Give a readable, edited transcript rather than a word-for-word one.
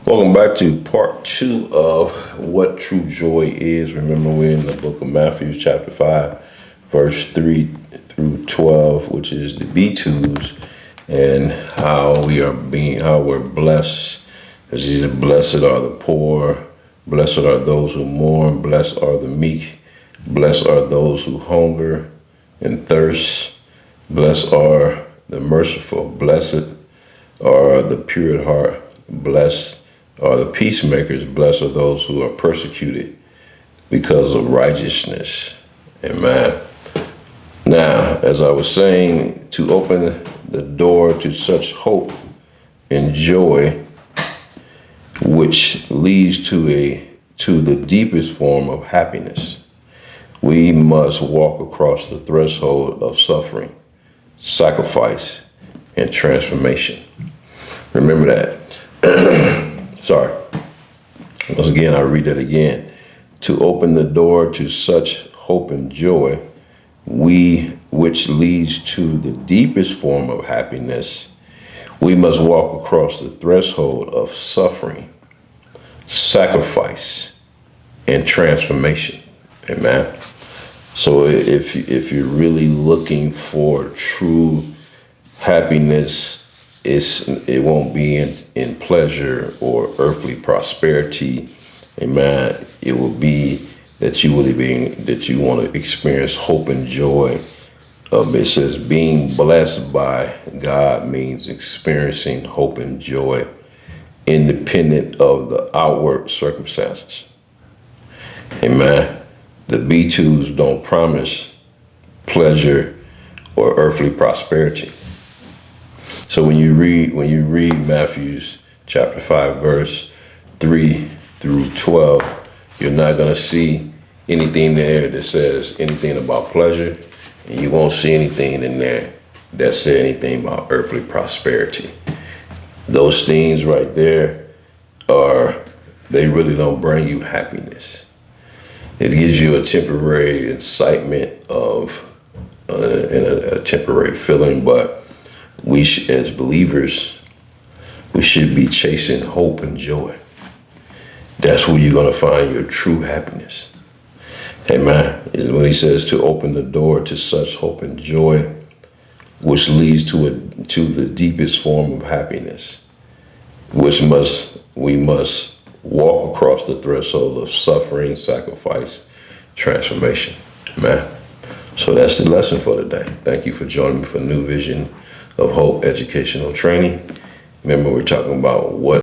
Welcome back to part two of what true joy is. Remember, we're in the book of Matthew, chapter 5, verse 3 through 12, which is the B2s, and how we're blessed. As Jesus, blessed are the poor, blessed are those who mourn, blessed are the meek, blessed are those who hunger and thirst, blessed are the merciful, blessed are the pure at heart, blessed are the peacemakers, blessed are those who are persecuted because of righteousness. Amen. Now, as I was saying, to open the door to such hope and joy, which leads to the deepest form of happiness, we must walk across the threshold of suffering, sacrifice, and transformation. Remember that. Sorry. Once again, I read that again. To open the door to such hope and joy, which leads to the deepest form of happiness, we must walk across the threshold of suffering, sacrifice, and transformation. Amen. So if you're really looking for true happiness, it won't be in pleasure or earthly prosperity. Amen. It will be that you want to experience hope and joy. It says being blessed by God means experiencing hope and joy independent of the outward circumstances. Amen. The B2s don't promise pleasure or earthly prosperity. So when you read Matthew's chapter 5, verse 3 through 12, you're not going to see anything there that says anything about pleasure, and you won't see anything in there that says anything about earthly prosperity. Those things right there they really don't bring you happiness. It gives you a temporary excitement and a temporary feeling, but as believers, we should be chasing hope and joy. That's where you're going to find your true happiness. Amen. When he says to open the door to such hope and joy, which leads to the deepest form of happiness, we must walk across the threshold of suffering, sacrifice, transformation. Amen. So that's the lesson for today. Thank you for joining me for New Vision of Hope Educational Training. Remember, we're talking about what